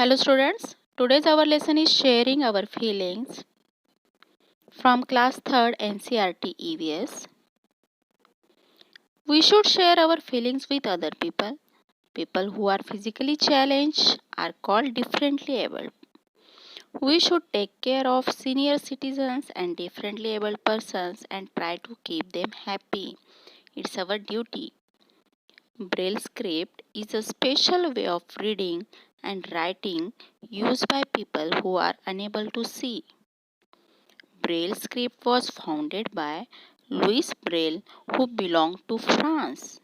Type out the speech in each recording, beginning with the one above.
Hello students, today's our lesson is sharing our feelings from class 3rd NCERT EVS. We should share our feelings with other people. People who are physically challenged are called differently abled. We should take care of senior citizens and differently abled persons and try to keep them happy. It's our duty. Braille script is a special way of reading and writing used by people who are unable to see. Braille script was founded by Louis Braille, who belonged to France.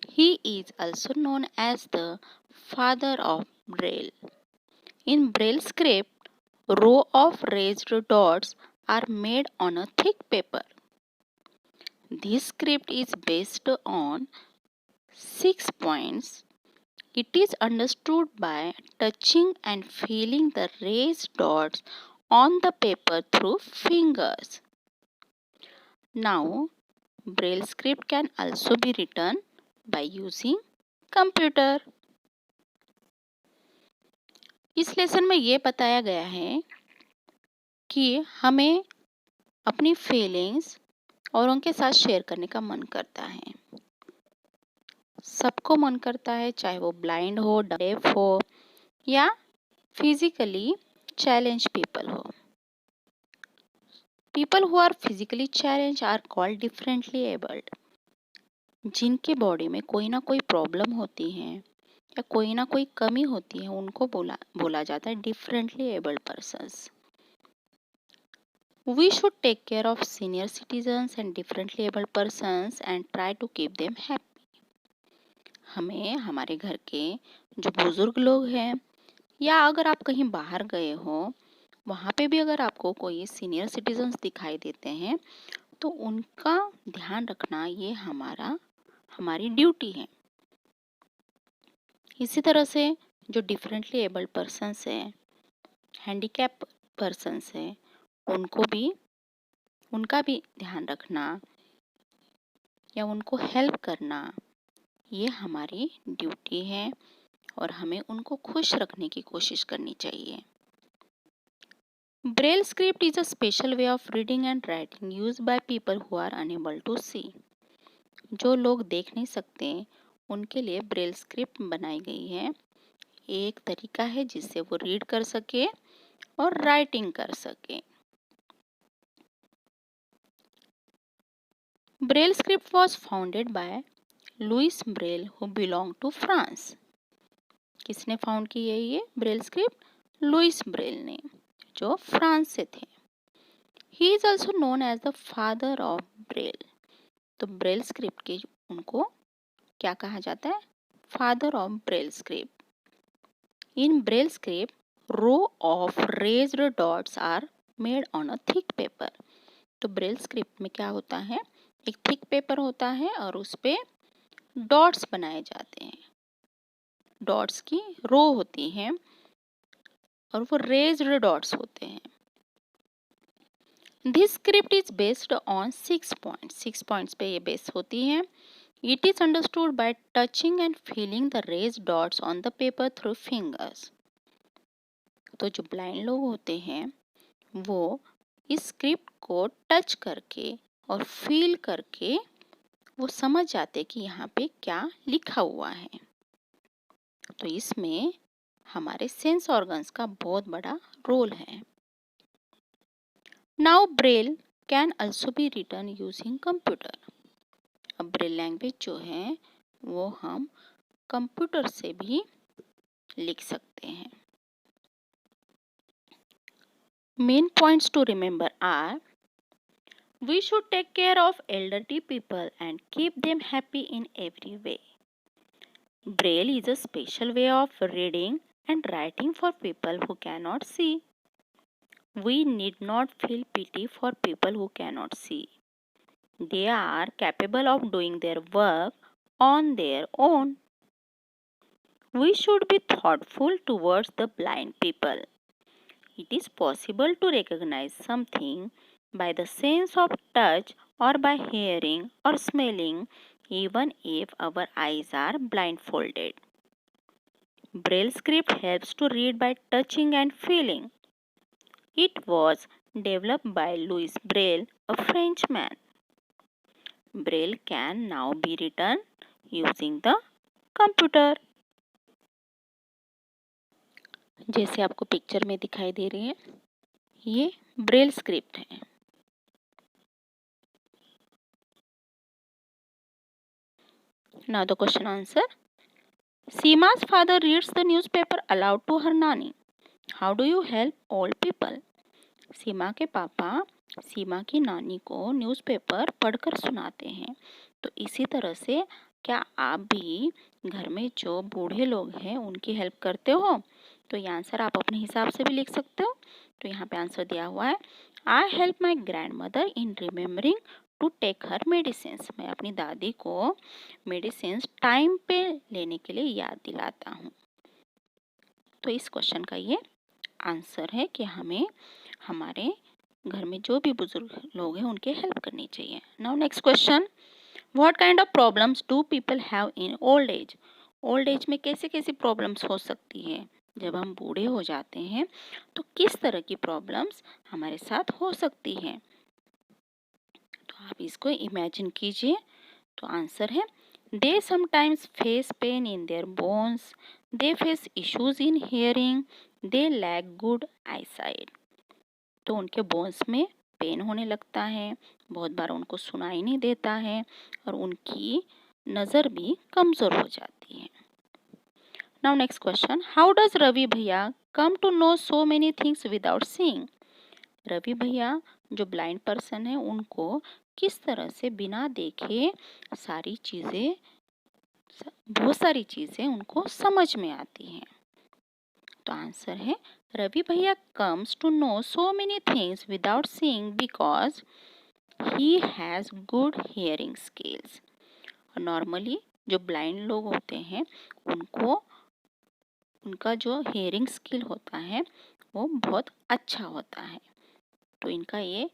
He is also known as the father of Braille. In Braille script, row of raised dots are made on a thick paper. This script is based on 6 points. It is understood by touching and feeling the raised dots on the paper through fingers. Now, Braille script can also be written by using computer. इस lesson में ये बताया गया है कि हमें अपनी feelings और उनके साथ शेयर करने का मन करता है। सबको मन करता है, चाहे वो ब्लाइंड हो, डेफ हो या फिजिकली चैलेंज पीपल हो। People who are physically challenge are called differently abled. जिनके बॉडी में कोई ना कोई प्रॉब्लम होती है या कोई ना कोई कमी होती है, उनको बोला जाता है differently abled persons. We should take care of senior citizens and differently abled persons and try to keep them happy. हमें हमारे घर के जो बुजुर्ग लोग हैं या अगर आप कहीं बाहर गए हो, वहाँ पे भी अगर आपको कोई सीनियर सिटीजन्स दिखाई देते हैं तो उनका ध्यान रखना ये हमारी ड्यूटी है। इसी तरह से जो डिफरेंटली एबल्ड पर्सन्स हैं, हैंडीकैप पर्सन्स हैं, उनका भी ध्यान रखना या उनको हेल्प करना ये हमारी ड्यूटी है और हमें उनको खुश रखने की कोशिश करनी चाहिए। Braille script is a special way of reading and writing used by people who are unable to see. जो लोग देख नहीं सकते उनके लिए ब्रेल स्क्रिप्ट बनाई गई है। एक तरीका है जिससे वो रीड कर सके और राइटिंग कर सके। Braille script was founded by Louis Braille who belong to France. किसने फाउंड की है ये ब्रेल स्क्रिप्ट? लुइस ब्रेल ने, जो फ्रांस से थे। He is also known as the father of Braille. तो ब्रेल स्क्रिप्ट के उनको क्या कहा जाता है? Father of Braille script. In Braille script row of raised dots are made on a thick paper. तो ब्रेल स्क्रिप्ट में क्या होता है? एक थिक पेपर होता है और उस पे डॉट्स बनाए जाते हैं। डॉट्स की रो होती है और वो रेज्ड डॉट्स होते हैं। This script is based on 6 points. 6 points पे ये बेस होती है। It is understood by touching and feeling the raised dots on the paper through fingers. तो जो ब्लाइंड लोग होते हैं वो इस स्क्रिप्ट को टच करके और फील करके वो समझ जाते कि यहाँ पे क्या लिखा हुआ है। तो इसमें हमारे सेंस ऑर्गन्स का बहुत बड़ा रोल है। Now Braille can also be written using computer. अब ब्रेल लैंग्वेज जो है वो हम कंप्यूटर से भी लिख सकते हैं। Main points to remember are: we should take care of elderly people and keep them happy in every way. Braille is a special way of reading and writing for people who cannot see. We need not feel pity for people who cannot see. They are capable of doing their work on their own. We should be thoughtful towards the blind people. It is possible to recognize something by the sense of touch or by hearing or smelling, even if our eyes are blindfolded. Braille script helps to read by touching and feeling. It was developed by Louis Braille, a Frenchman. Braille can now be written using the computer. जैसे आपको picture में दिखाई दे रही है, ये Braille script है. Now the question answer. Seema's father reads the newspaper aloud to her nanny. How do you help old people? सीमा के पापा सीमा की नानी को न्यूज़पेपर पढ़कर सुनाते हैं. तो इसी तरह से क्या आप भी घर में जो बूढ़े लोग हैं उनकी हेल्प करते हो? तो ये आंसर आप अपने हिसाब से भी लिख सकते हो. तो यहाँ पे आंसर दिया हुआ है, I help my grandmother in remembering to take her medicines. मैं अपनी दादी को मेडिसिन्स टाइम पे लेने के लिए याद दिलाता हूँ. तो इस क्वेश्चन का ये आंसर है कि हमें हमारे घर में जो भी बुजुर्ग लोग हैं उनके हेल्प करनी चाहिए. Now next question, what kind of problems do people have in old age? Old age में कैसे कैसी प्रॉब्लम्स हो सकती है? जब हम बूढ़े हो जाते हैं तो किस तरह की प्रॉब्लम्स हमारे साथ हो सकती है? तो आप इसको इमेजिन कीजिए. तो आंसर है, they sometimes face pain in their bones, they face issues in hearing, they lack good eyesight. तो उनके बोन्स में पेन होने लगता है, बहुत बार उनको सुनाई नहीं देता है और उनकी नज़र भी कमज़ोर हो जाती है. Now next question, how does Ravi भैया come to know so many things without seeing? Ravi भैया जो ब्लाइंड पर्सन है उनको किस तरह से बिना देखे बहुत सारी चीज़ें उनको समझ में आती हैं? तो आंसर है, रवि भैया comes to know so many things without seeing because he has good hearing skills. Normally जो ब्लाइंड लोग होते हैं उनका जो हियरिंग स्किल होता है वो बहुत अच्छा होता है. तो इनका ये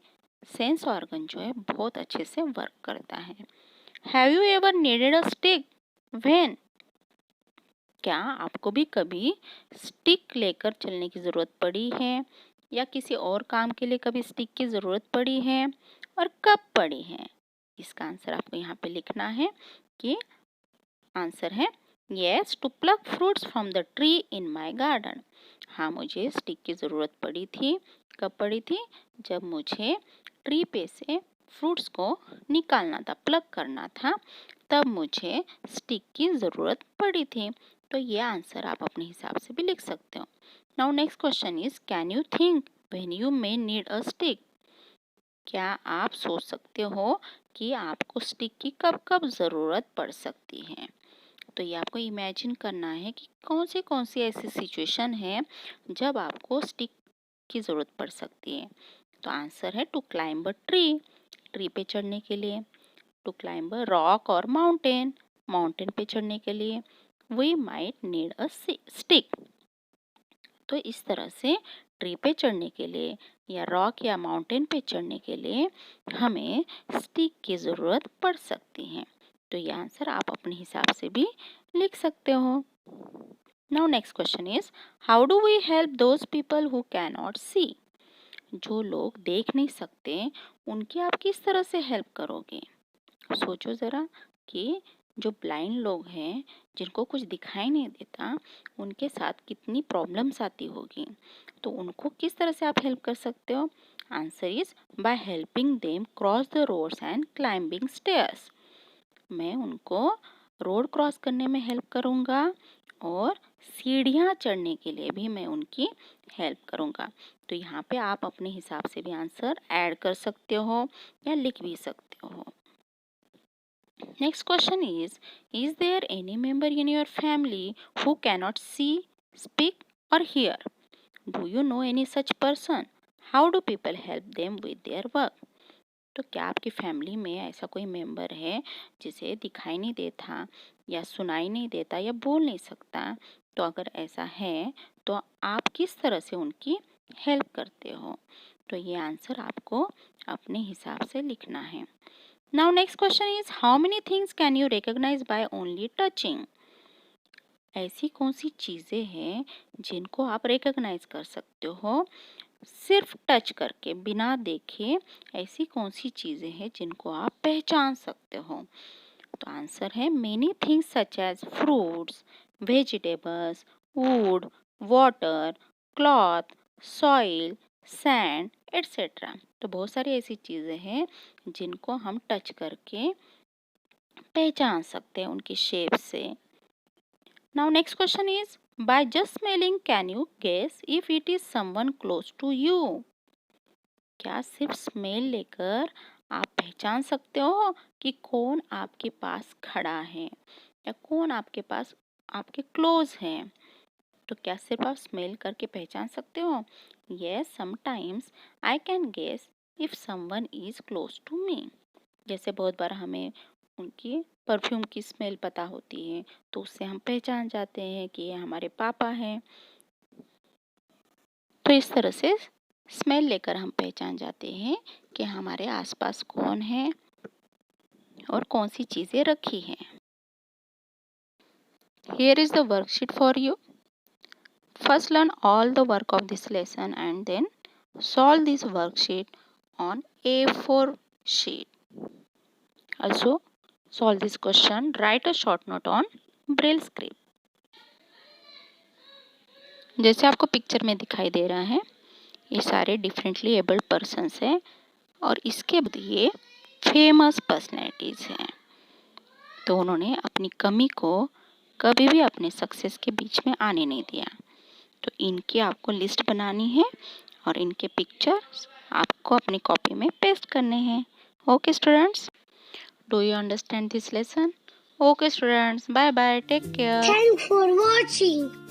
सेंस ऑर्गन जो है बहुत अच्छे से वर्क करता है. Have you ever needed a stick when? क्या आपको भी कभी स्टिक लेकर चलने की ज़रूरत पड़ी है या किसी और काम के लिए कभी स्टिक की ज़रूरत पड़ी है और कब पड़ी है? इसका आंसर आपको यहाँ पे लिखना है कि आंसर है, yes, to pluck fruits from the tree in my garden. हाँ, मुझे स्टिक की ज़रूरत पड़ी थी. कब पड़ी थी? जब मुझे ट्री पे से फ्रूट्स को निकालना था, प्लक करना था, तब मुझे स्टिक की ज़रूरत पड़ी थी. तो ये आंसर आप अपने हिसाब से भी लिख सकते हो. Now next question is, can you think when you may need a stick? क्या आप सोच सकते हो कि आपको स्टिक की कब कब ज़रूरत पड़ सकती है? तो ये आपको इमेजिन करना है कि कौन सी ऐसी सिचुएशन है जब आपको स्टिक की ज़रूरत पड़ सकती है. तो आंसर है, to climb a tree, tree पे चढ़ने के लिए. टू क्लाइंब अ रॉक और माउंटेन, माउंटेन पे चढ़ने के लिए. We might need a stick. तो इस तरह से ट्री पे चढ़ने के लिए या रॉक या माउंटेन पे चढ़ने के लिए हमें स्टिक की ज़रूरत पड़ सकती है. तो ये आंसर आप अपने हिसाब से भी लिख सकते हो. Now next question is, how do we help those people who can not see? जो लोग देख नहीं सकते उनकी आप किस तरह से हेल्प करोगे? सोचो ज़रा कि जो ब्लाइंड लोग हैं जिनको कुछ दिखाई नहीं देता उनके साथ कितनी प्रॉब्लम्स आती होगी. तो उनको किस तरह से आप हेल्प कर सकते हो? Answer is, by helping them cross the roads and climbing stairs. मैं उनको रोड क्रॉस करने में हेल्प करूँगा और सीढ़ियाँ चढ़ने के लिए भी मैं उनकी हेल्प करूँगा. तो यहाँ पे आप अपने हिसाब से भी आंसर ऐड कर सकते हो या लिख भी सकते हो. Next question is there any member in your family who cannot see, speak or hear? Do you know any such person? How do people help them with their work? तो क्या आपकी फैमिली में ऐसा कोई मेंबर है जिसे दिखाई नहीं देता या सुनाई नहीं देता या बोल नहीं सकता? तो अगर ऐसा है तो आप किस तरह से उनकी हेल्प करते हो? तो ये आंसर आपको अपने हिसाब से लिखना है. Now next question is, how many things can you recognize by only touching? ऐसी कौन सी चीज़ें हैं जिनको आप रिकॉग्नाइज कर सकते हो सिर्फ टच करके, बिना देखे? ऐसी कौन सी चीज़ें हैं जिनको आप पहचान सकते हो? तो आंसर है many things such as fruits, vegetables, wood, water, cloth, soil, sand etcetera. तो बहुत सारी ऐसी चीज़ें हैं जिनको हम टच करके पहचान सकते हैं उनकी शेप से। Now next question is, by just smelling can you guess if it is someone close to you? क्या सिर्फ स्मेल लेकर आप पहचान सकते हो कि कौन आपके पास खड़ा है या कौन आपके पास आपके क्लोज है? तो क्या सिर्फ आप स्मेल करके पहचान सकते हो? Yes, sometimes I can guess if someone is close to me. जैसे बहुत बार हमें उनकी परफ्यूम की स्मेल पता होती है, तो उससे हम पहचान जाते हैं कि ये हमारे पापा हैं। तो इस तरह से स्मेल लेकर हम पहचान जाते हैं कि हमारे आसपास कौन है और कौन सी चीज़ें रखी हैं। Here is the worksheet for you. First learn all the work of this lesson and then solve this worksheet on A4 sheet. Also solve this question, write a short note on Braille script. जैसे आपको picture में दिखाई दे रहा है, ये सारे differently abled persons हैं और इसके बाद ये फेमस पर्सनैलिटीज़ हैं। तो उन्होंने अपनी कमी को कभी भी अपने सक्सेस के बीच में आने नहीं दिया। तो इनकी आपको लिस्ट बनानी है और इनके पिक्चर्स आपको अपनी कॉपी में पेस्ट करने हैं। Okay students, do you understand this lesson? Okay students, bye bye, take care. Thanks for watching.